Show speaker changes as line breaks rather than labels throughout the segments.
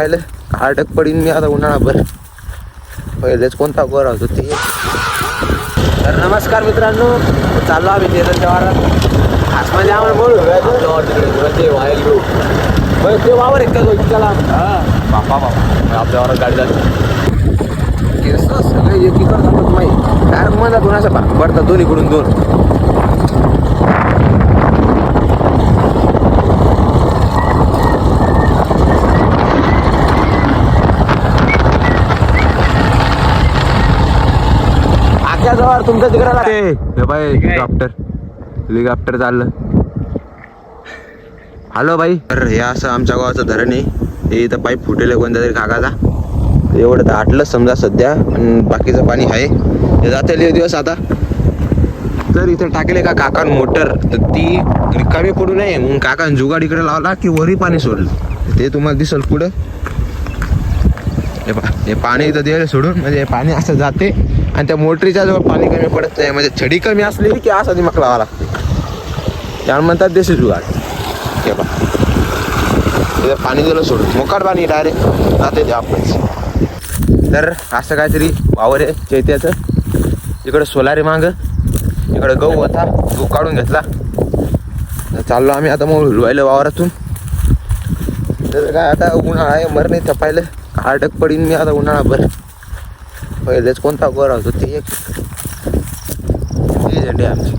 पाहिलं अटक पडीन मी आता उन्हाळाभर. पहिलेच कोणता गोरा होतो ते. तर नमस्कार मित्रांनो, चाललो आम्ही तेरच्या वारात. खासमध्ये आम्हाला बोलू ते वायर घेऊ ते वावर एक का त्याला बापा बापा आपल्या वावरात गाडी जाते. सगळे एकीकडे जातात माहीत डायरेक्ट मला दोन असं पडतात दोन्हीकडून दोन. जवळ तुमच्या तिकडे बाई हेलिकॉप्टर चाललं. हॅलो बाई. तर हे असं आमच्या गावाचं धरण आहे. हे इथं पाईप फुटेल कोणत्या तरी काकाचा. एवढं तर आटलं समजा सध्या. आणि बाकीचं पाणी आहे हे जाते दिवस आता. तर इथं टाकले का काकान मोटर, तर ती रिकामी पडू नये म्हणून काकान जुगाड इकडे लावला की वरी पाणी सोडलं. ते तुम्हाला दिसल पुढं. हे पाणी इथं द्यायला सोडून म्हणजे पाणी असं जाते आणि त्या मोटरीच्या जवळ पाणी कमी पडत नाही. म्हणजे छडी कमी असली की असा दिमाग लावा लागते. त्यामुळे म्हणतात देशी जुगाड. हे बा इथं पाणी दिलं सोडून मोकाट पाणी डायरेक्ट जाते ते आपणच. तर असं काहीतरी वावर आहे चैत्याचं. इकडं सोलारी मागं, इकडं गहू होता, गहू काढून घेतला. चाललो आम्ही आता मग हुलवायला वावरातून. तर काय आता उन्हाळा आहे मर नाही तपायला. अटक पडीन मी आता उन्हाळाभर. पहिलेच कोणता गोरा होतो ते एक झेंडे आमची.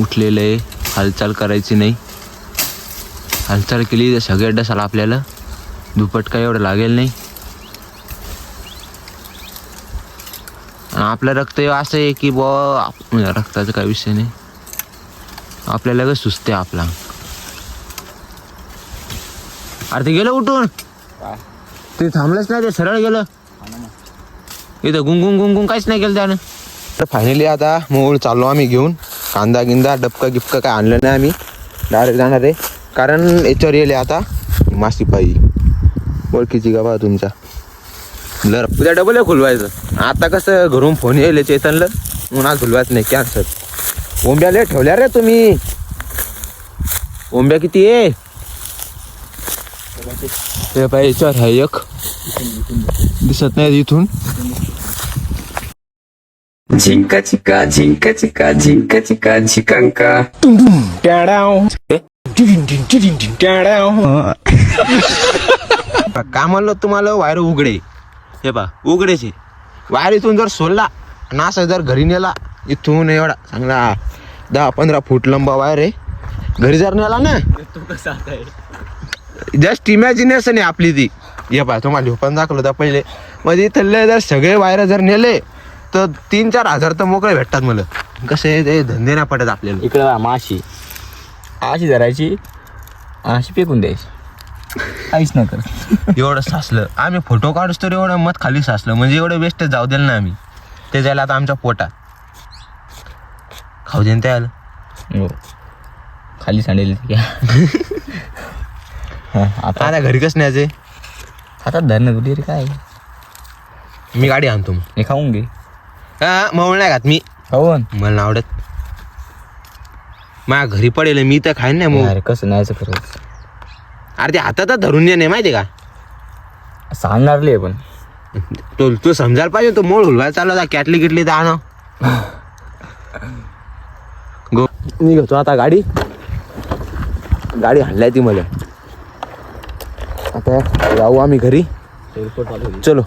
उठलेलं आहे, हालचाल करायची नाही. हालचाल केली तर सगळ्यात डसाला आपल्याला दुपट काय एवढं लागेल नाही. आपलं रक्त असं आहे की रक्ताचा काही विषय नाही. आपल्याला लगेच सुचते आपला. अरे ते गेलं उठून, ते थांबलंच नाही, ते सरळ गेलं. इथं गुंगुंग गुंगुंग काहीच नाही केलं त्यानं. तर फायनली आता मोळ चाललो आम्ही घेऊन. कांदा गिंदा डबका गिपका काय आणलं नाही आम्ही. डायरेक्ट जाणार आहे कारण याच्यावर येले आता मासी पायी ओळखीची का बा तुमच्या. जर उद्या डबल आहे खुलवायचं. आता कसं घरून फोन येईल चेतनला म्हणून आज खुलवायचं नाही कॅन्सर. ओंब्याला ठेवल्या रे तुम्ही. ओंब्या किती आहे ते पाय याच्यावर आहे एक दिसत नाही इथून.
झिंका चिका झिंका चिका झिंका चिका झिकांका
का म्हणलं तुम्हाला वायर उघडे. हे पा उघडेचे वायर इथून जर सोडला ना असं जर घरी नेला इथून एवढा चांगला 10-15 फूट लंबा वायर आहे. घरी जर नेला ना जस्ट इमॅजिनेशन आहे आपली ती. हे पा तुम्हाला पण दाखवलं होता पहिले. म्हणजे इथले जर सगळे वायर जर नेले तर 3-4 हजार तर मोकळे भेटतात. मला कसे ते धंदे नाही पडत आपल्याला.
इकडं माशी अशी धरायची अशी फेकून द्यायची, काहीच नाही करत.
एवढं साचलं आम्ही फोटो काढूच तर एवढं मत खाली साचलं. म्हणजे एवढं वेस्ट जाऊ द्याल ना आम्ही. ते जायला आता आमच्या पोटात खाऊ देन त्याला.
हो खाली सांडेल
आता घरी कसं न्यायचे.
हातात धरणं कुठे रे काय.
मी गाडी आणतो मग.
हे खाऊन घे.
हा मग नाही खात मी.
खाऊन
मला आवडत. माझ्या घरी पडेल मी तर खाईन नाही मग.
अरे कसं न्यायचं खरंच.
अरे ते हातातच धरून ये नाही माहिती का.
सांगणार लिहि पण
तू समजायला पाहिजे. तो मोळ हुलवायला चालला कॅटली किटली दाणं गो. मी घेतो आता गाडी हाणलाय ती मला. आता जाऊ आम्ही घरी. चलो.